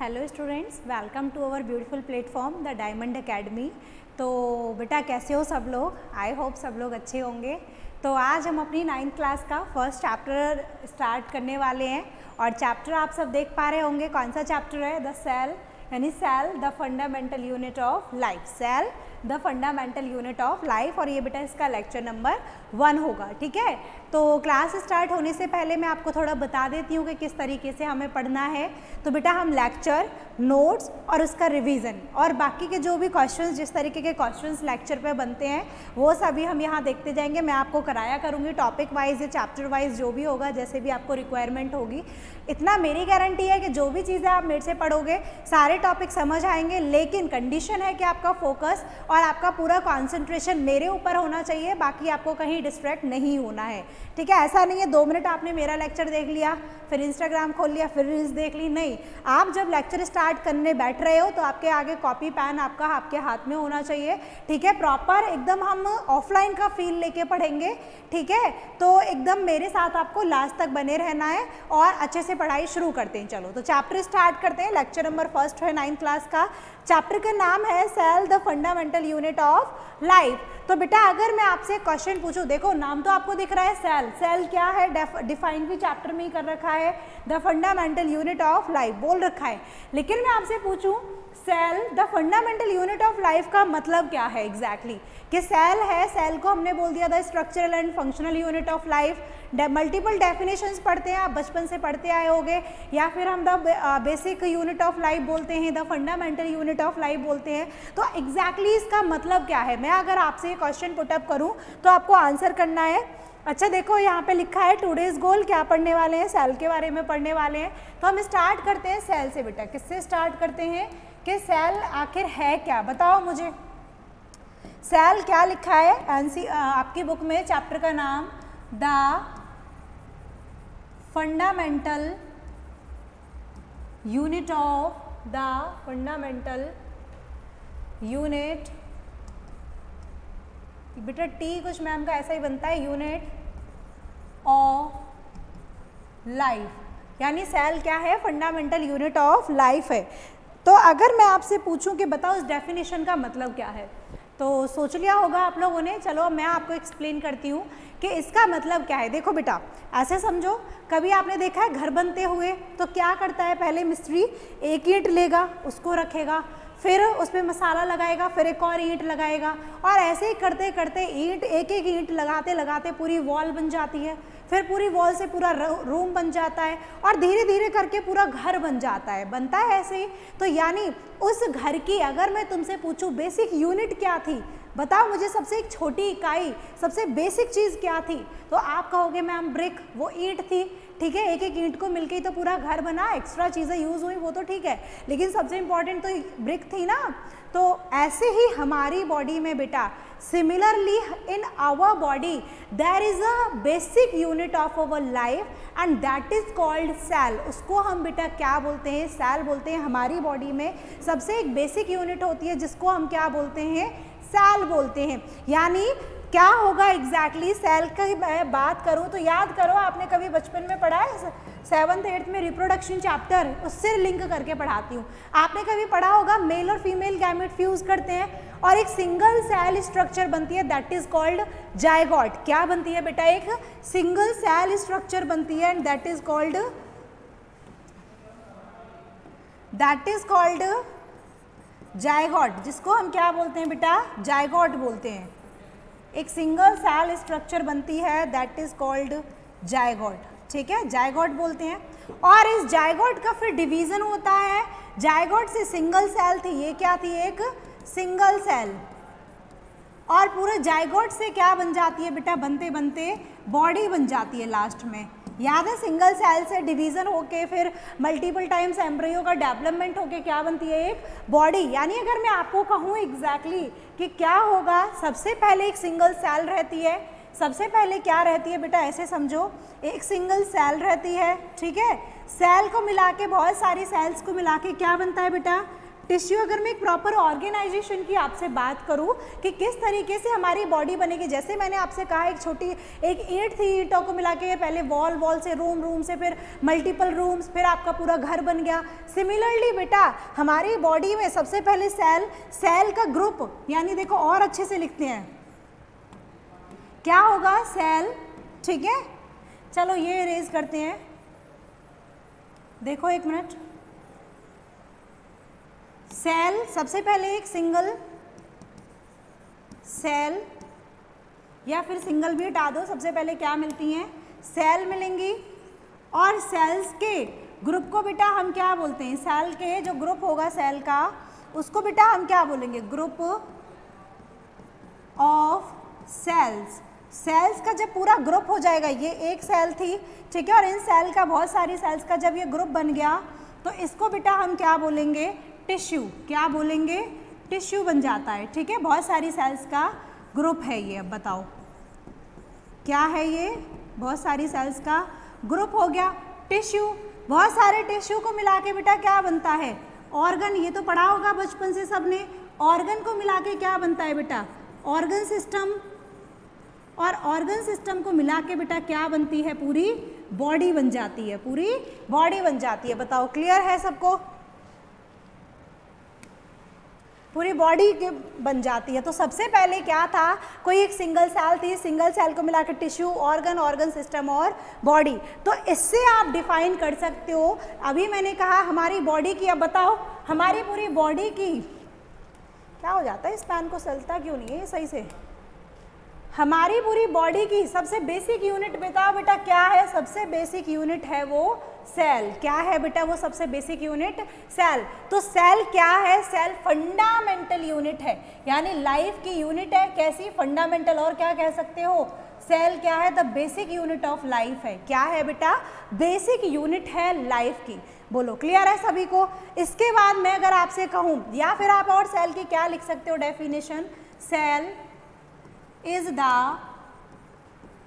Hello students, welcome to our beautiful platform the diamond academy. तो बेटा कैसे हो सब लोग? आई होप सब लोग अच्छे होंगे। तो आज हम अपनी 9th क्लास का फर्स्ट चैप्टर स्टार्ट करने वाले हैं और चैप्टर आप सब देख पा रहे होंगे। कौन सा चैप्टर है? द सेल, यानी cell the fundamental unit of life. Cell the fundamental unit of life, और ये बेटा इसका लेक्चर नंबर 1 होगा। ठीक है, तो क्लास स्टार्ट होने से पहले मैं आपको थोड़ा बता देती हूँ कि किस तरीके से हमें पढ़ना है। तो बेटा हम लेक्चर, नोट्स और उसका रिवीजन और बाकी के जो भी क्वेश्चंस, जिस तरीके के क्वेश्चंस लेक्चर पे बनते हैं वो सभी हम यहाँ देखते जाएंगे। मैं आपको कराया करूँगी टॉपिक वाइज या चैप्टर वाइज, जो भी होगा, जैसे भी आपको रिक्वायरमेंट होगी। इतना मेरी गारंटी है कि जो भी चीज़ें आप मेरे से पढ़ोगे सारे टॉपिक समझ आएंगे, लेकिन कंडीशन है कि आपका फोकस और आपका पूरा कॉन्सेंट्रेशन मेरे ऊपर होना चाहिए, बाकी आपको कहीं डिस्ट्रैक्ट नहीं होना है। ठीक है, ऐसा नहीं है 2 मिनट आपने मेरा लेक्चर देख लिया, फिर इंस्टाग्राम खोल लिया, फिर रील्स देख ली। नहीं, आप जब लेक्चर स्टार्ट करने बैठ रहे हो तो आपके आगे कॉपी पेन आपके हाथ में होना चाहिए। ठीक है, प्रॉपर एकदम हम ऑफलाइन का फील लेके पढ़ेंगे। ठीक है, तो एकदम मेरे साथ आपको लास्ट तक बने रहना है और अच्छे से पढ़ाई शुरू करते हैं। चलो तो चैप्टर स्टार्ट करते हैं। लेक्चर नंबर 1 है 9th क्लास का। चैप्टर का नाम है cell the fundamental unit of life. तो बेटा अगर मैं आपसे क्वेश्चन पूछूं, देखो नाम तो आपको दिख रहा है सेल। सेल क्या है? डिफाइन भी चैप्टर में ही कर रखा है, the fundamental unit of life बोल रखा है। लेकिन मैं आपसे पूछूं cell the fundamental unit of life का मतलब क्या है एग्जैक्टली? कि सेल है, सेल को हमने बोल दिया the structural and functional unit of life. Multiple definitions पढ़ते हैं, आप बचपन से पढ़ते आए होंगे, या फिर हम the basic unit of life बोलते हैं, the fundamental unit of life बोलते हैं। तो एग्जैक्टली इसका मतलब क्या है? मैं अगर आपसे ये क्वेश्चन पुटअप करूं तो आपको आंसर करना है। अच्छा देखो यहाँ पे लिखा है टुडेज गोल, क्या पढ़ने वाले हैं? सेल के बारे में पढ़ने वाले हैं। तो हम स्टार्ट करते हैं सेल से। बेटा किससे स्टार्ट करते हैं कि सेल आखिर है क्या? बताओ मुझे, सेल क्या लिखा है आपकी बुक में? चैप्टर का नाम the fundamental unit of, the fundamental unit, बेटा टी कुछ मैम का ऐसा ही बनता है, यूनिट ऑफ लाइफ। यानी सेल क्या है? फंडामेंटल यूनिट ऑफ लाइफ है। तो अगर मैं आपसे पूछूं कि बताओ इस डेफिनेशन का मतलब क्या है, तो सोच लिया होगा आप लोगों ने। चलो मैं आपको एक्सप्लेन करती हूँ कि इसका मतलब क्या है। देखो बेटा ऐसे समझो, कभी आपने देखा है घर बनते हुए तो क्या करता है? पहले मिस्त्री एक ईंट लेगा, उसको रखेगा, फिर उस पर मसाला लगाएगा, फिर एक और ईंट लगाएगा, और ऐसे ही करते करते ईंट एक एक ईंट लगाते लगाते पूरी वॉल बन जाती है, फिर पूरी वॉल से पूरा रूम बन जाता है, और धीरे धीरे करके पूरा घर बन जाता है। बनता है ऐसे ही। तो यानी उस घर की अगर मैं तुमसे पूछूं बेसिक यूनिट क्या थी, बताओ मुझे, सबसे एक छोटी इकाई, सबसे बेसिक चीज़ क्या थी? तो आप कहोगे मैम ब्रिक, वो ईंट थी। ठीक है, एक एक ईंट को मिलके ही तो पूरा घर बना, एक्स्ट्रा चीज़ें यूज़ हुई वो तो ठीक है, लेकिन सबसे इम्पॉर्टेंट तो ब्रिक थी ना। तो ऐसे ही हमारी बॉडी में बेटा, similarly in our body there is a basic unit of our life and that is called cell. उसको हम बेटा क्या बोलते हैं? सेल बोलते हैं। हमारी बॉडी में सबसे एक बेसिक यूनिट होती है जिसको हम क्या बोलते हैं? सेल बोलते हैं। यानी क्या होगा एग्जैक्टली सेल की मैं बात करूं तो याद करो, आपने कभी बचपन में पढ़ा है 7th 8th में रिप्रोडक्शन चैप्टर, उससे लिंक करके पढ़ाती हूँ। आपने कभी पढ़ा होगा मेल और फीमेल गैमेट फ्यूज करते हैं और एक सिंगल सेल स्ट्रक्चर बनती है, दैट इज कॉल्ड जायगोट। क्या बनती है बेटा? एक सिंगल सेल स्ट्रक्चर बनती है and that is called zygote, जिसको हम क्या बोलते हैं बेटा? जायगोट बोलते हैं। एक सिंगल सेल स्ट्रक्चर बनती है, दैट इज कॉल्ड जायगोट। ठीक है, जायगोट बोलते हैं। और इस जायगोट का फिर डिवीजन होता है। जायगोट से सिंगल सेल थी, ये क्या थी? एक सिंगल सेल। और पूरे जायगोट से क्या बन जाती है बेटा? बनते बनते बॉडी बन जाती है लास्ट में। याद है, सिंगल सेल से डिवीजन होके फिर मल्टीपल टाइम्स एम्ब्रियो का डेवलपमेंट होके क्या बनती है? एक बॉडी। यानी अगर मैं आपको कहूँ एग्जैक्टली कि क्या होगा, सबसे पहले एक सिंगल सेल रहती है। सबसे पहले क्या रहती है बेटा? ऐसे समझो, एक सिंगल सेल रहती है। ठीक है, सेल को मिला के, बहुत सारी सेल्स को मिला के क्या बनता है बेटा? टिश्यू अगर मैं एक प्रॉपर ऑर्गेनाइजेशन की आपसे बात करूं कि किस तरीके से हमारी बॉडी बनेगी, जैसे मैंने आपसे कहा एक छोटी एक ईंट थी, ईंटों को मिला के पहले वॉल से रूम से फिर मल्टीपल रूम्स, फिर आपका पूरा घर बन गया। सिमिलरली बेटा हमारी बॉडी में सबसे पहले सेल का ग्रुप, यानी देखो और अच्छे से लिखते हैं क्या होगा, सेल, ठीक है। चलो ये इरेज करते हैं, देखो एक मिनट। सेल सबसे पहले एक सिंगल सेल या फिर सिंगल भी हटा दो, सबसे पहले क्या मिलती हैं, सेल मिलेंगी। और सेल्स के ग्रुप को बेटा हम क्या बोलते हैं, सेल के जो ग्रुप होगा सेल का उसको बेटा हम क्या बोलेंगे, ग्रुप ऑफ सेल्स। सेल्स का जब पूरा ग्रुप हो जाएगा, ये एक सेल थी, ठीक है, और इन सेल का बहुत सारी सेल्स का जब ये ग्रुप बन गया तो इसको बेटा हम क्या बोलेंगे, टिश्यू। क्या बोलेंगे, टिश्यू बन जाता है, ठीक है। बहुत सारी सेल्स का ग्रुप है ये। अब बताओ क्या है ये, बहुत सारी सेल्स का ग्रुप हो गया टिश्यू। बहुत सारे टिश्यू को मिला के बेटा क्या बनता है, ऑर्गन। ये तो पढ़ा होगा बचपन से सबने, ऑर्गन को मिला के क्या बनता है बेटा, ऑर्गन सिस्टम। और ऑर्गन सिस्टम को मिला के बेटा क्या बनती है, पूरी बॉडी बन जाती है, पूरी बॉडी बन जाती है। बताओ क्लियर है सबको, पूरी बॉडी बन जाती है। तो सबसे पहले क्या था, कोई एक सिंगल सेल थी, सिंगल सेल को मिला के टिश्यू, ऑर्गन सिस्टम और बॉडी। तो इससे आप डिफाइन कर सकते हो। अभी मैंने कहा हमारी बॉडी की, अब बताओ हमारी पूरी बॉडी की क्या हो जाता है, इस पैन को चलता क्यों नहीं है ये सही से। हमारी पूरी बॉडी की सबसे बेसिक यूनिट बताओ बेटा क्या है, सबसे बेसिक यूनिट है वो सेल। क्या है बेटा वो सबसे बेसिक यूनिट, सेल। तो सेल क्या है, सेल फंडामेंटल यूनिट है, यानी लाइफ की यूनिट है। कैसी, फंडामेंटल। और क्या कह सकते हो, सेल क्या है, the basic unit of life है। क्या है बेटा, बेसिक यूनिट है लाइफ की। बोलो क्लियर है सभी को। इसके बाद मैं अगर आपसे कहूँ, या फिर आप और सेल की क्या लिख सकते हो definition, cell is the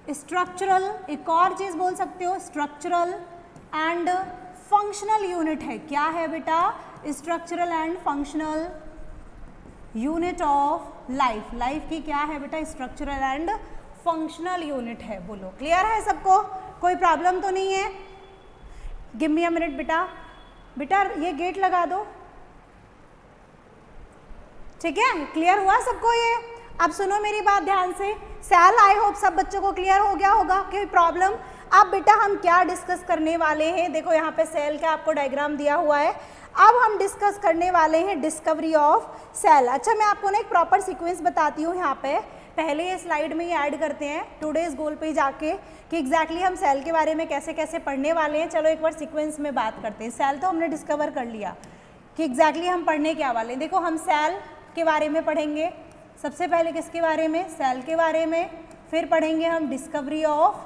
structural, एक और चीज बोल सकते हो, स्ट्रक्चरल एंड फंक्शनल यूनिट है। क्या है बेटा, structural and functional unit of life. Life की क्या है बेटा, स्ट्रक्चरल एंड फंक्शनल यूनिट है। बोलो क्लियर है सबको, कोई प्रॉब्लम तो नहीं है। गिव मी अ मिनट बेटा, बेटा ये गेट लगा दो, ठीक है। क्लियर हुआ सबको ये। अब सुनो मेरी बात ध्यान से, सेल आई होप सब बच्चों को क्लियर हो गया होगा, कोई प्रॉब्लम। अब बेटा हम क्या डिस्कस करने वाले हैं, देखो यहाँ पे सेल का आपको डायग्राम दिया हुआ है। अब हम डिस्कस करने वाले हैं डिस्कवरी ऑफ सेल। अच्छा मैं आपको ना एक प्रॉपर सीक्वेंस बताती हूँ यहाँ पे, पहले ये स्लाइड में ही ऐड करते हैं टुडेज गोल पे जाके कि एग्जैक्टली हम सेल के बारे में कैसे कैसे पढ़ने वाले हैं। चलो एक बार सीक्वेंस में बात करते हैं। सेल तो हमने डिस्कवर कर लिया कि एग्जैक्टली हम पढ़ने क्या वाले हैं। देखो हम सेल के बारे में पढ़ेंगे, सबसे पहले किसके बारे में, सेल के बारे में, फिर पढ़ेंगे हम डिस्कवरी ऑफ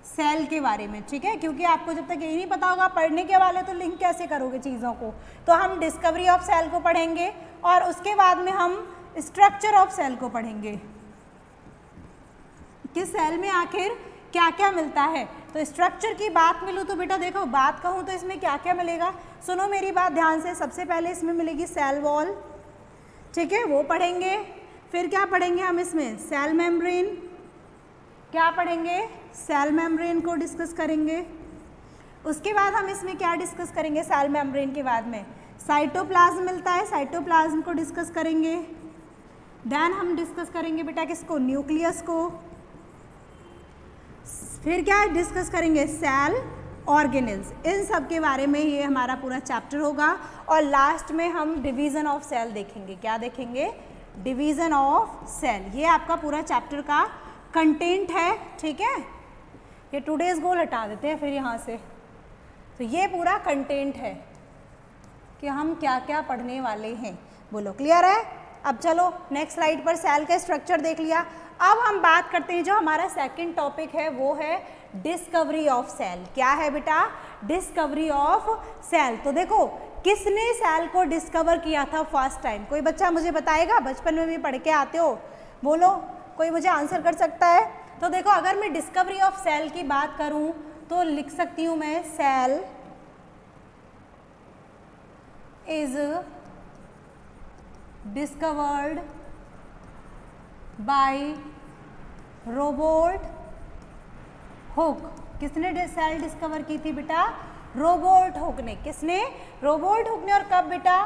सेल के बारे में, ठीक है। क्योंकि आपको जब तक यही नहीं पता होगा पढ़ने के वाले तो लिंक कैसे करोगे चीज़ों को। तो हम डिस्कवरी ऑफ सेल को पढ़ेंगे और उसके बाद में हम स्ट्रक्चर ऑफ सेल को पढ़ेंगे कि सेल में आखिर क्या क्या मिलता है। तो स्ट्रक्चर की बात मिलूँ तो बेटा देखो बात कहूँ तो इसमें क्या क्या मिलेगा, सुनो मेरी बात ध्यान से। सबसे पहले इसमें मिलेगी सेल वॉल, ठीक है, वो पढ़ेंगे। फिर क्या पढ़ेंगे हम इसमें, सेल मेम्ब्रेन। क्या पढ़ेंगे, सेल मेम्ब्रेन को डिस्कस करेंगे। उसके बाद हम इसमें क्या डिस्कस करेंगे, सेल मेम्ब्रेन के बाद में साइटोप्लाज्म मिलता है, साइटोप्लाज्म को डिस्कस करेंगे। देन हम डिस्कस करेंगे बेटा किसको, न्यूक्लियस को। फिर क्या डिस्कस करेंगे, सेल ऑर्गेनेल्स। इन सब के बारे में ये हमारा पूरा चैप्टर होगा। और लास्ट में हम डिवीज़न ऑफ सेल देखेंगे। क्या देखेंगे, डिवीज़न ऑफ सेल। ये आपका पूरा चैप्टर का कंटेंट है, ठीक है। ये टुडेज गोल हटा देते हैं फिर यहाँ से। तो ये पूरा कंटेंट है कि हम क्या क्या पढ़ने वाले हैं। बोलो क्लियर है। अब चलो नेक्स्ट स्लाइड पर सेल का स्ट्रक्चर देख लिया। अब हम बात करते हैं, जो हमारा सेकंड टॉपिक है वो है डिस्कवरी ऑफ सेल। क्या है बेटा, डिस्कवरी ऑफ सेल। तो देखो किसने सेल को डिस्कवर किया था फर्स्ट टाइम, कोई बच्चा मुझे बताएगा, बचपन में भी पढ़ के आते हो, बोलो कोई मुझे आंसर कर सकता है। तो देखो अगर मैं डिस्कवरी ऑफ सेल की बात करूं तो लिख सकती हूं मैं, cell is discovered by Robert Hooke. किसने सेल डिस्कवर की थी बेटा? रोबोट हुक ने। किसने? रोबोट हुक ने। और कब बेटा?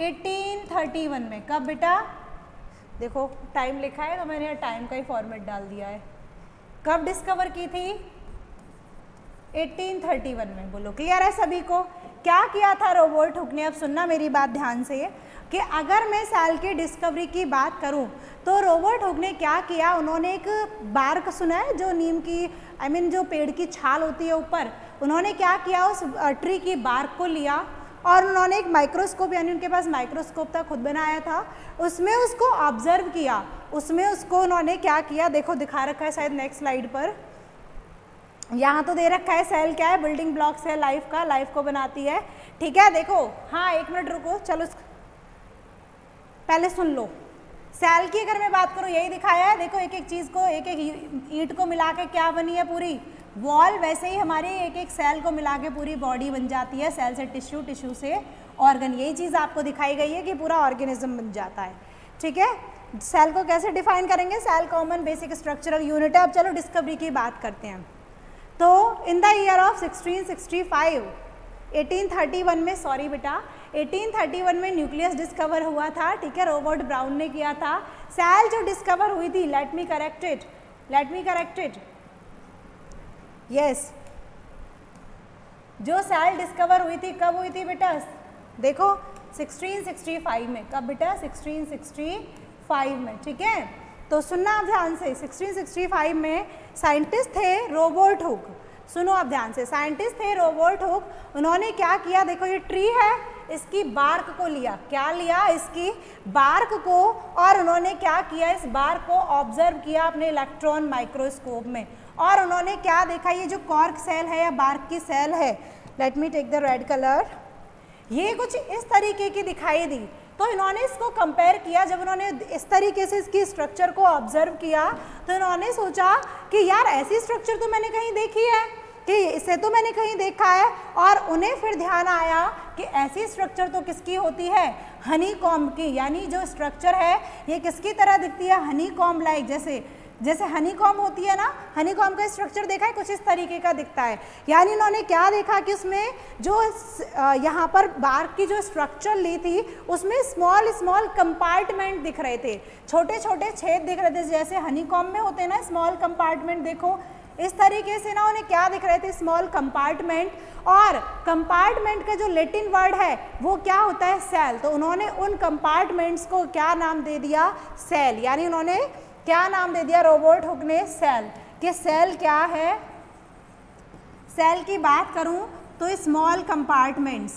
1831 में। कब बेटा? देखो टाइम लिखा है तो मैंने टाइम का ही फॉर्मेट डाल दिया है। कब डिस्कवर की थी? 1831 में। बोलो क्लियर है सभी को? क्या किया था रोबोट हुक ने? अब सुनना मेरी बात ध्यान से कि अगर मैं सेल की डिस्कवरी की बात करूं तो रोबोट हुक ने क्या किया, उन्होंने एक बार्क, सुना है जो नीम की जो पेड़ की छाल होती है ऊपर, उन्होंने क्या किया उस ट्री की बार्क को लिया और उन्होंने एक माइक्रोस्कोप, यानी उनके पास माइक्रोस्कोप था, खुद बनाया था, उसमें उसको ऑब्जर्व किया। उसमें उसको उन्होंने क्या किया, देखो दिखा रखा है शायद नेक्स्ट स्लाइड पर, यहाँ तो दे रखा है सेल क्या है, बिल्डिंग ब्लॉक्स है लाइफ का, लाइफ को बनाती है, ठीक है। देखो हाँ एक मिनट रुको, चलो पहले सुन लो। सेल की अगर मैं बात करूँ यही दिखाया है, देखो एक एक चीज़ को, एक एक ईंट को मिला के क्या बनी है पूरी वॉल, वैसे ही हमारी एक एक सेल को मिला के पूरी बॉडी बन जाती है। सेल से टिश्यू, टिश्यू से ऑर्गन, यही चीज़ आपको दिखाई गई है कि पूरा ऑर्गेनिज्म बन जाता है, ठीक है। सेल को कैसे डिफाइन करेंगे? Cell common basic structural unit है। अब चलो डिस्कवरी की बात करते हैं। तो इन द ईयर ऑफ 1665, 1831 में, सॉरी बेटा 1831 में न्यूक्लियस डिस्कवर हुआ था, ठीक है, रॉबर्ट ब्राउन ने किया था। सेल जो डिस्कवर हुई थी, let me correct it, yes, जो सेल डिस्कवर हुई थी कब हुई थी बेटा? देखो 1665 में। कब बेटा? 1665 में, ठीक है। तो सुनना आप ध्यान से, 1665 में साइंटिस्ट थे रॉबर्ट हुक, सुनो आप ध्यान से, साइंटिस्ट थे रॉबर्ट हुक। उन्होंने क्या किया, देखो ये ट्री है, इसकी बार्क को लिया, क्या लिया? इसकी बार्क को, और उन्होंने क्या किया, इस बार्क को ऑब्जर्व किया अपने इलेक्ट्रॉन माइक्रोस्कोप में, और उन्होंने क्या देखा, ये जो कॉर्क सेल है या बार्क की सेल है, let me take the red colour, ये कुछ इस तरीके की दिखाई दी। तो इन्होंने इसको कंपेयर किया, जब उन्होंने इस तरीके से इसकी स्ट्रक्चर को ऑब्जर्व किया तो इन्होंने सोचा कि यार ऐसी स्ट्रक्चर तो मैंने कहीं देखी है, कि इसे तो मैंने कहीं देखा है, और उन्हें फिर ध्यान आया कि ऐसी स्ट्रक्चर तो किसकी होती है? हनीकॉम्ब की, यानी जो स्ट्रक्चर है ये किसकी तरह दिखती है? हनीकॉम्ब लाइक, जैसे हनीकॉम्ब होती है ना, हनीकॉम्ब का स्ट्रक्चर देखा है, कुछ इस तरीके का दिखता है। यानी इन्होंने क्या देखा कि उसमें जो यहाँ पर बार्क की जो स्ट्रक्चर ली थी उसमें स्मॉल स्मॉल कंपार्टमेंट दिख रहे थे, छोटे छोटे छेद दिख रहे थे, जैसे हनीकॉम्ब में होते हैं ना स्मॉल कंपार्टमेंट, देखो इस तरीके से ना उन्हें क्या दिख रहे थे? Small compartment. और कंपार्टमेंट का जो लैटिन वर्ड है वो क्या होता है? सेल। तो उन्होंने उन कंपार्टमेंट्स को क्या नाम दे दिया? सेल। यानी उन्होंने क्या नाम दे दिया रॉबर्ट हुक ने? सेल। कि सेल क्या है? सेल की बात करूं तो स्मॉल कंपार्टमेंट्स,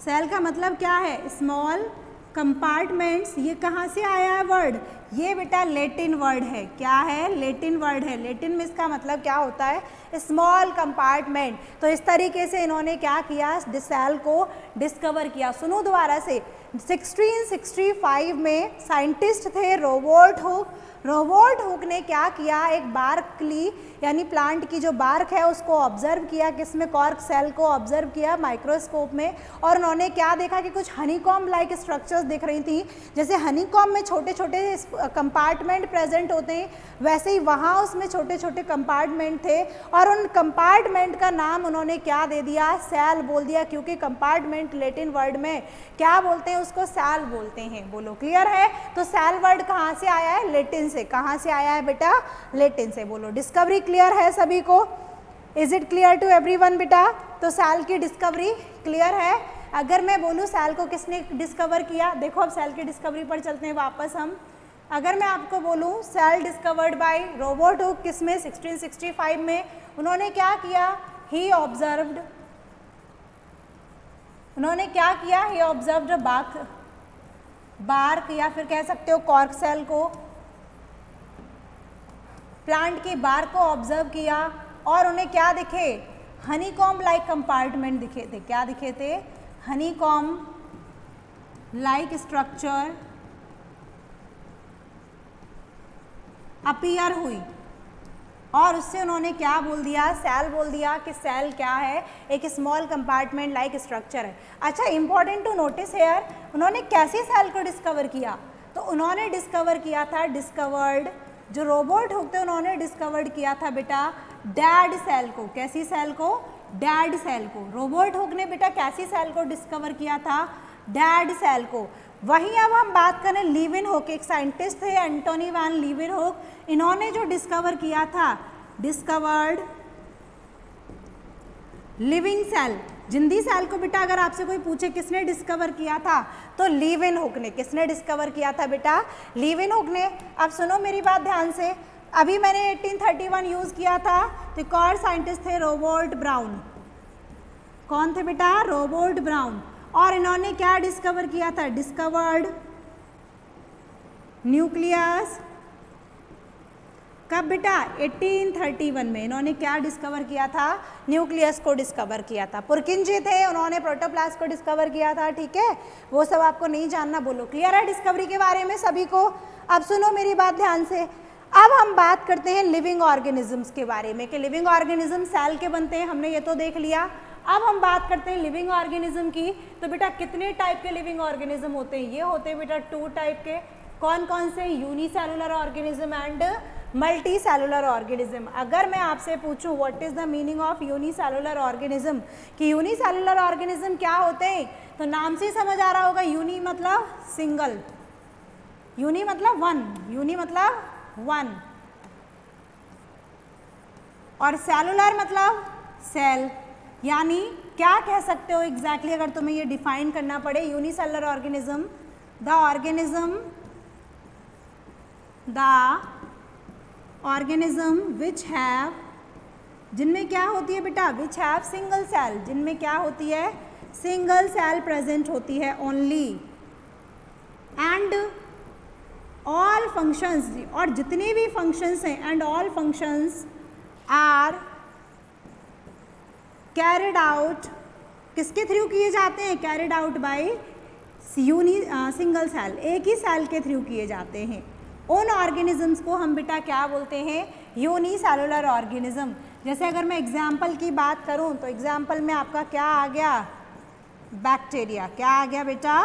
सेल का मतलब क्या है? Small compartments. ये कहाँ से आया है वर्ड? ये बेटा लैटिन वर्ड है। क्या है? लैटिन वर्ड है। लैटिन में इसका मतलब क्या होता है? Small compartment. तो इस तरीके से इन्होंने क्या किया? सेल को डिस्कवर किया। सुनो दोबारा से, 1665 में साइंटिस्ट थे रॉबर्ट हुक। रॉबर्ट हुक ने क्या किया? एक बार्क ली, यानी प्लांट की जो बार्क है उसको ऑब्जर्व किया, किसमें? कॉर्क सेल को ऑब्जर्व किया माइक्रोस्कोप में, और उन्होंने क्या देखा कि कुछ हनीकॉम्ब लाइक स्ट्रक्चर्स दिख रही थी। जैसे हनीकॉम्ब में छोटे छोटे कंपार्टमेंट प्रेजेंट होते हैं, वैसे ही वहाँ उसमें छोटे छोटे कंपार्टमेंट थे, और उन कंपार्टमेंट का नाम उन्होंने क्या दे दिया? सेल बोल दिया, क्योंकि कंपार्टमेंट लैटिन वर्ड में क्या बोलते हैं? उसको सेल बोलते हैं। बोलो क्लियर है? तो सेल वर्ड कहाँ से आया है? लैटिन से। कहाँ से आया है बेटा? लैटिन से। बोलो डिस्कवरी क्लियर है सभी को? Is it clear to everyone बेटा? तो सेल की डिस्कवरी क्लियर है। अगर मैं बोलूँ सेल को किसने डिस्कवर किया, देखो अब सेल की डिस्कवरी पर चलते हैं वापस हम। अगर मैं आपको बोलूँ cell discovered by Robert Hooke, किसमें? 1665 में। उन्होंने क्या किया? ही ऑब्जर्व्ड, उन्होंने क्या किया? ही ऑब्जर्व्ड बार्क या फिर कह सकते हो कॉर्क सेल को, प्लांट की बार्क को ऑब्जर्व किया, और उन्हें क्या दिखे? हनीकॉम्ब लाइक कंपार्टमेंट दिखे थे। क्या दिखे थे? हनीकॉम्ब लाइक स्ट्रक्चर अपीयर हुई, और उससे उन्होंने क्या बोल दिया, सेल बोल दिया कि सेल क्या है, एक स्मॉल कंपार्टमेंट लाइक स्ट्रक्चर है। अच्छा, इंपॉर्टेंट टू नोटिस हेयर, उन्होंने कैसी सेल को डिस्कवर किया, तो उन्होंने डिस्कवर किया था, डिस्कवर्ड, जो रोबोट होते उन्होंने डिस्कवर्ड किया था बेटा डेड सेल को। कैसी सेल को, डेड सेल को। रोबोट हुक ने बेटा कैसी सेल को डिस्कवर किया था, डेड सेल को। वहीं अब हम बात करें लीवेनहुक, एक साइंटिस्ट थे एंटोनी वैन लीवेनहुक, इन्होंने जो डिस्कवर किया था, डिस्कवर्ड लिविंग सेल, जिंदी सेल को बेटा अगर आपसे कोई पूछे किसने डिस्कवर किया था, तो लीवेनहुक ने। किसने डिस्कवर किया था बेटा, लीवेनहुक ने। अब सुनो मेरी बात ध्यान से, अभी मैंने 1831 यूज किया था, तो एक और साइंटिस्ट थे रॉबर्ट ब्राउन। कौन थे बेटा, रॉबर्ट ब्राउन। और इन्होंने क्या डिस्कवर किया था, डिस्कवर्ड न्यूक्लियस। कब बेटा, 1831 में इन्होंने क्या डिस्कवर किया था, न्यूक्लियस को डिस्कवर किया था। पुरकिंजी थे, उन्होंने प्रोटोप्लास्ट को डिस्कवर किया था, ठीक है, वो सब आपको नहीं जानना, बोलो क्लियर है डिस्कवरी के बारे में सभी को। अब सुनो मेरी बात ध्यान से, अब हम बात करते हैं लिविंग ऑर्गेनिजम्स के बारे में कि लिविंग ऑर्गेनिज्म सेल के बनते हैं, हमने ये तो देख लिया। अब हम बात करते हैं लिविंग ऑर्गेनिज्म की, तो बेटा कितने टाइप के लिविंग ऑर्गेनिज्म होते हैं, ये होते हैं बेटा 2 टाइप के। कौन कौन से, unicellular organism and multi cellular organism. अगर मैं आपसे पूछूं what is the meaning of unicellular organism, कि यूनिसेलुलर ऑर्गेनिज्म क्या होते हैं, तो नाम से ही समझ आ रहा होगा, यूनी मतलब सिंगल, यूनी मतलब वन, यूनी मतलब वन, और सेलुलर मतलब सेल। यानी क्या कह सकते हो एग्जैक्टली अगर तुम्हें ये डिफाइन करना पड़े, unicellular organism, the organism which have, जिनमें क्या होती है बेटा, विच हैव सिंगल सेल, जिनमें क्या होती है, सिंगल सेल प्रेजेंट होती है ओनली, एंड ऑल फंक्शंस, और जितने भी फंक्शंस हैं, and all functions are carried out, किसके थ्रू किए जाते हैं, carried out by single cell, एक ही सेल के थ्रू किए जाते हैं। उन ऑर्गेनिजम्स को हम बेटा क्या बोलते हैं, यूनिसेलुलर ऑर्गेनिज्म। जैसे अगर मैं एग्जाम्पल की बात करूं, तो एग्जाम्पल में आपका क्या आ गया, बैक्टीरिया। क्या आ गया बेटा,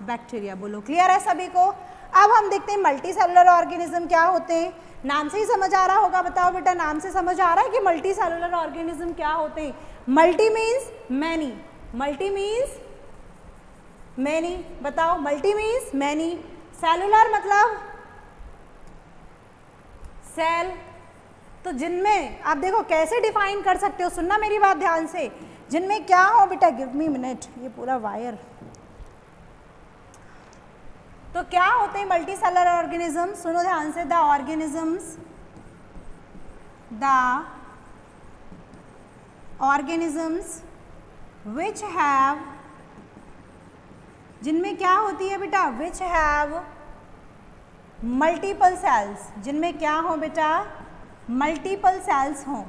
बैक्टीरिया। बोलो क्लियर है सभी को। अब हम देखते हैं मल्टी सेलुलर ऑर्गेनिज्म क्या होते हैं, नाम से ही समझ आ रहा होगा, बताओ बेटा नाम से समझ आ रहा है कि मल्टी सेलुलर ऑर्गेनिज्म क्या होते हैं। Multi means many, multi means many, बताओ मल्टी मीन्स मैनी। सेलुलर मतलब सेल। तो जिनमें आप देखो कैसे डिफाइन कर सकते हो, सुनना मेरी बात ध्यान से, जिनमें क्या हो बेटा, गिव मी मिनट, ये पूरा वायर। तो क्या होते हैं मल्टी सेलुलर ऑर्गेनिज्म, सुनो ध्यान से, द ऑर्गेनिजम्स विच हैव, जिनमें क्या होती है बेटा, विच हैव मल्टीपल सेल्स, जिनमें क्या हो बेटा, मल्टीपल सेल्स हों,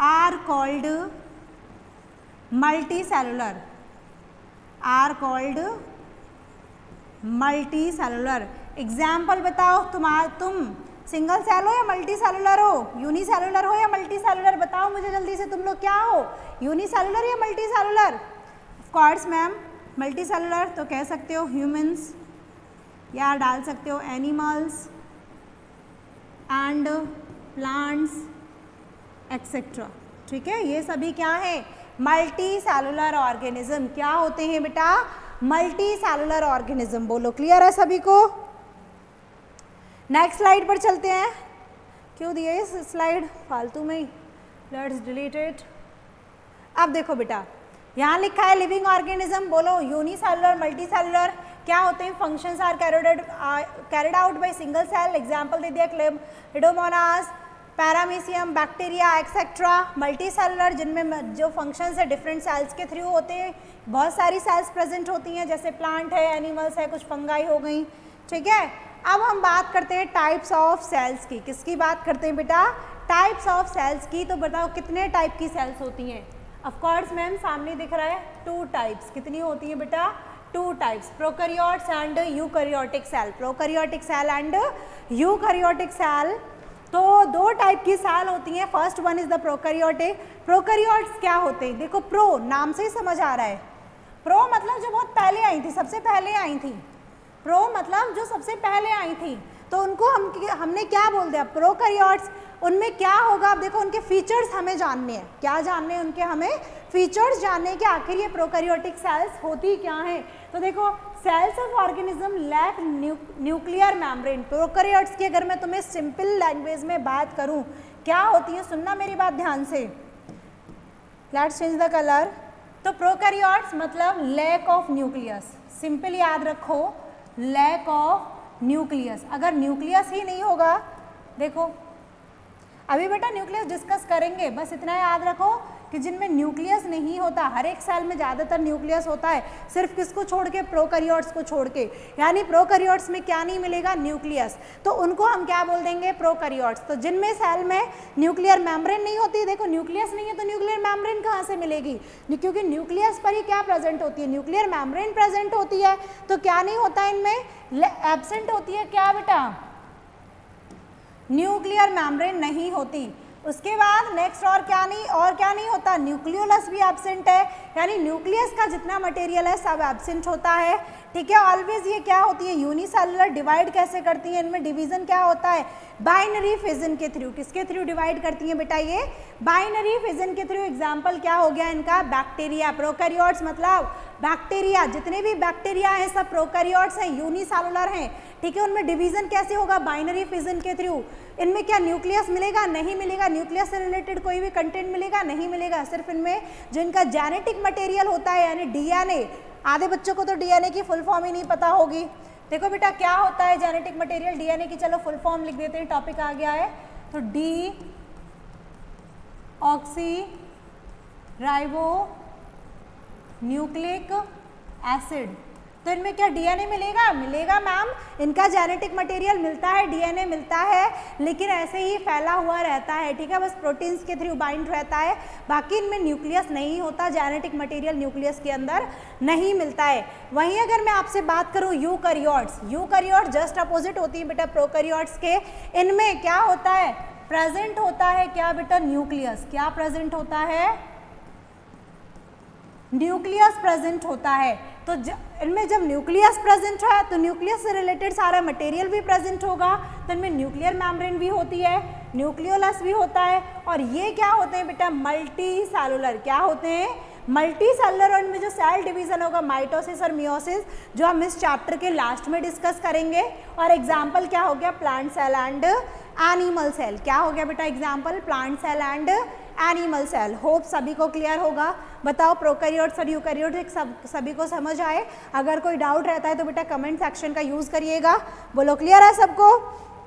are called multi cellular, are called multi cellular. Example बताओ, तुम सिंगल सेल हो या मल्टी सेलुलर हो, यूनिसेलुलर हो या मल्टी सेलुलर, बताओ मुझे जल्दी से, तुम लोग क्या हो, यूनिसेलुलर या multi cellular. Of course ma'am multi cellular तो कह सकते हो ह्यूमंस, या डाल सकते हो एनिमल्स एंड प्लांट्स एक्सेट्रा, ठीक है, ये सभी क्या है, मल्टी सेलुलर ऑर्गेनिज्म। क्या होते हैं बेटा, मल्टी सेलुलर ऑर्गेनिज्म। बोलो क्लियर है सभी को। नेक्स्ट स्लाइड पर चलते हैं। क्यों दिए इस स्लाइड फालतू में ही, लेट्स डिलीट इट। अब देखो बेटा यहाँ लिखा है लिविंग ऑर्गेनिज्म, बोलो यूनिसेलुलर, मल्टी सेलुलर क्या होते हैं, functions are carried out by single cell. Example दे दिया, Chlamydomonas, paramecium, bacteria etcetera. Multi cellular जिनमें जो फंक्शंस है डिफरेंट सेल्स के थ्रू होते हैं, बहुत सारी सेल्स प्रेजेंट होती हैं, जैसे प्लांट है, एनिमल्स है, कुछ फंगाई हो गई, ठीक है। अब हम बात करते हैं टाइप्स ऑफ सेल्स की। किसकी बात करते हैं बेटा, टाइप्स ऑफ सेल्स की। तो बताओ कितने टाइप की सेल्स होती हैं। ऑफ कोर्स मैम सामने दिख रहा है 2 टाइप्स। कितनी होती है बेटा, 2 types, prokaryotes and eukaryotic cell. Prokaryotic cell and eukaryotic cell तो दो टाइप की सेल होती हैं, first one is the prokaryotic. Prokaryotes क्या होते हैं, देखो प्रो नाम से ही समझ आ रहा है, प्रो मतलब जो बहुत पहले आई थी, सबसे पहले आई थी, प्रो मतलब जो सबसे पहले आई थी, तो उनको हमने क्या बोल दिया, प्रोकैरियोट्स। उनमें क्या होगा, अब देखो उनके फीचर्स हमें जानने हैं, क्या जानने हैं उनके, हमें फीचर्स जानने के आखिर ये प्रोकैरियोटिक सेल्स होती क्या हैं। तो देखो cells of organism lack nuclear membrane. Prokaryotes की अगर मैं तुम्हें सिंपल लैंग्वेज में बात करूं क्या होती है, सुनना मेरी बात ध्यान से, लेट्स चेंज द कलर। तो प्रोकैरियोट्स मतलब लैक ऑफ न्यूक्लियस, सिंपल याद रखो, लैक ऑफ न्यूक्लियस। अगर न्यूक्लियस ही नहीं होगा, देखो अभी बेटा न्यूक्लियस डिस्कस करेंगे, बस इतना याद रखो कि जिनमें न्यूक्लियस नहीं होता, हर एक सेल में ज़्यादातर न्यूक्लियस होता है, सिर्फ किसको छोड़ के, प्रोकैरियोट्स को छोड़ के, यानी प्रोकैरियोट्स में क्या नहीं मिलेगा, न्यूक्लियस, तो उनको हम क्या बोल देंगे, प्रोकैरियोट्स। तो जिनमें सेल में न्यूक्लियर मेम्ब्रेन नहीं होती, देखो न्यूक्लियस नहीं है तो न्यूक्लियर मेम्ब्रेन कहाँ से मिलेगी, क्योंकि न्यूक्लियस पर ही क्या प्रेजेंट होती है, न्यूक्लियर मेम्ब्रेन प्रेजेंट होती है, तो क्या नहीं होता इनमें, एब्सेंट होती है क्या बेटा, न्यूक्लियर मेम्ब्रेन नहीं होती। उसके बाद नेक्स्ट और क्या नहीं होता, न्यूक्लियोलस भी एब्सेंट है, यानी न्यूक्लियस का जितना मटेरियल है सब एब्सेंट होता है, ठीक है। ऑलवेज ये क्या होती है, यूनिसेलुलर। डिवाइड कैसे करती है, इनमें डिवीजन क्या होता है, बाइनरी फिजन के थ्रू। किसके थ्रू डिवाइड करती हैं बेटा, ये बाइनरी फिजन के थ्रू। एग्जाम्पल क्या हो गया इनका, बैक्टीरिया। प्रोकैरियोट्स मतलब बैक्टीरिया, जितने भी बैक्टीरिया हैं सब प्रोकैरियोट्स हैं, यूनिसेलुलर हैं, ठीक है। उनमें डिवीजन कैसे होगा, बाइनरी फिजन के थ्रू। इनमें क्या न्यूक्लियस मिलेगा, नहीं मिलेगा, न्यूक्लियस से रिलेटेड कोई भी कंटेंट मिलेगा, नहीं मिलेगा। सिर्फ इनमें जो इनका जेनेटिक मटेरियल होता है यानी डीएनए, आधे बच्चों को तो डीएनए की फुल फॉर्म ही नहीं पता होगी। देखो बेटा क्या होता है जेनेटिक मटेरियल, डीएनए की चलो फुल फॉर्म लिख देते हैं, टॉपिक आ गया है, तो D oxy ribo nucleic acid. तो इनमें क्या डीएनए मिलेगा, मिलेगा मैम, इनका जेनेटिक मटेरियल मिलता है, डीएनए मिलता है, लेकिन ऐसे ही फैला हुआ रहता है, ठीक है, बस प्रोटीन्स के थ्रू बाइंड रहता है, बाकी इनमें न्यूक्लियस नहीं होता, जेनेटिक मटेरियल न्यूक्लियस के अंदर नहीं मिलता है। वहीं अगर मैं आपसे बात करूं यूकैरियोट्स, यूकैरियोट्स जस्ट अपोजिट होती है बेटा प्रोकैरियोट्स के। इनमें क्या होता है, प्रेजेंट होता है क्या बेटा, न्यूक्लियस। क्या प्रेजेंट होता है, न्यूक्लियस प्रेजेंट होता है। तो इनमें जब न्यूक्लियस प्रेजेंट है तो न्यूक्लियस से रिलेटेड सारा मटेरियल भी प्रेजेंट होगा, तो इनमें न्यूक्लियर मेम्ब्रेन भी होती है, न्यूक्लियोलस भी होता है, और ये क्या होते हैं बेटा, मल्टी सेलुलर। क्या होते हैं, मल्टी सेलुलर। और इनमें जो सेल डिवीजन होगा माइटोसिस और मियोसिस, जो हम इस चैप्टर के लास्ट में डिस्कस करेंगे। और एग्जाम्पल क्या हो गया, plant cell and animal cell. क्या हो गया बेटा example, plant cell and animal cell. Hope सभी को क्लियर होगा। बताओ प्रोकैरियोट्स और यूकैरियोट्स सभी को समझ आए। अगर कोई डाउट रहता है तो बेटा कमेंट सेक्शन का यूज़ करिएगा। बोलो क्लियर है सबको।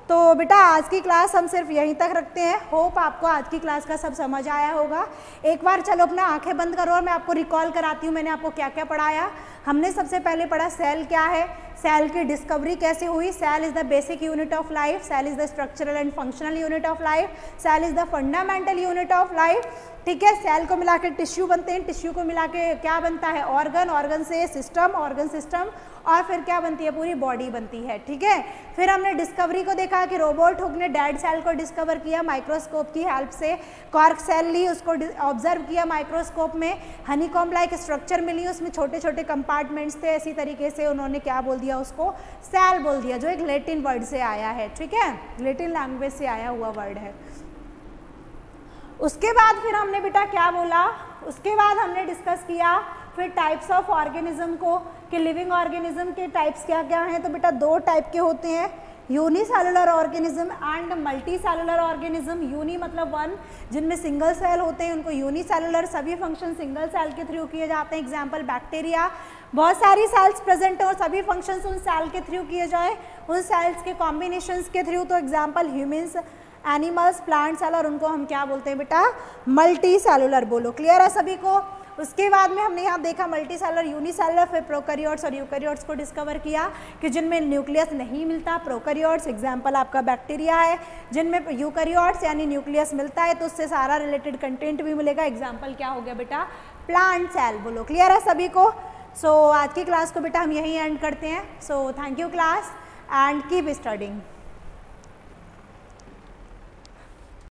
तो बेटा आज की क्लास हम सिर्फ यहीं तक रखते हैं। होप आपको आज की क्लास का सब समझ आया होगा। एक बार चलो अपना आंखें बंद करो और मैं आपको रिकॉल कराती हूँ मैंने आपको क्या क्या पढ़ाया। हमने सबसे पहले पढ़ा सेल क्या है, सेल की डिस्कवरी कैसे हुई, cell is the basic unit of life, cell is the structural and functional unit of life, cell is the fundamental unit of life. ठीक है, सेल को मिला के टिश्यू बनते हैं, टिश्यू को मिला के क्या बनता है, ऑर्गन, ऑर्गन से सिस्टम, ऑर्गन सिस्टम, और फिर क्या बनती है, पूरी बॉडी बनती है। ठीक है, फिर हमने डिस्कवरी को देखा कि रॉबर्ट हुक ने डेड सेल को डिस्कवर किया माइक्रोस्कोप की हेल्प से, कॉर्क सेल ली, उसको ऑब्जर्व किया माइक्रोस्कोप में, हनीकॉम्ब लाइक स्ट्रक्चर मिली, उसमें छोटे छोटे कंपार्टमेंट्स थे, इसी तरीके से उन्होंने क्या बोल दिया, उसको सेल बोल दिया, जो एक लैटिन वर्ड से आया है। ठीक है, लैटिन लैंग्वेज से आया हुआ वर्ड है। उसके बाद फिर हमने बेटा क्या बोला, उसके बाद हमने डिस्कस किया फिर टाइप्स ऑफ ऑर्गेनिज्म को, कि लिविंग ऑर्गेनिज्म के टाइप्स क्या क्या हैं। तो बेटा दो टाइप के होते हैं, unicellular organism and multi cellular organism. Uni मतलब वन, जिनमें सिंगल सेल होते हैं उनको यूनिसेलुलर, सभी फंक्शन सिंगल सेल के थ्रू किए जाते हैं। एग्जाम्पल बैक्टीरिया, बहुत सारी सेल्स प्रेजेंट है और सभी फंक्शंस उन सेल के थ्रू किए जाए, उन सेल्स के कॉम्बिनेशंस के थ्रू। तो example humans, animals, plant cell, और उनको हम क्या बोलते हैं बेटा, मल्टी सेलुलर। बोलो क्लियर है सभी को। उसके बाद में हमने यहाँ देखा मल्टी सेलुलर, यूनिसेलुलर, फिर प्रोकैरियोट्स और यूकैरियोट्स को डिस्कवर किया कि जिनमें न्यूक्लियस नहीं मिलता, प्रोकैरियोट्स, एग्जाम्पल आपका बैक्टीरिया है, जिनमें यूकैरियोट्स यानी न्यूक्लियस मिलता है तो उससे सारा रिलेटेड कंटेंट भी मिलेगा। एग्जाम्पल क्या हो गया बेटा, प्लांट सेल। बोलो क्लियर है सभी को। सो आज की क्लास को बेटा हम यहीं एंड करते हैं। So thank you class and keep studying.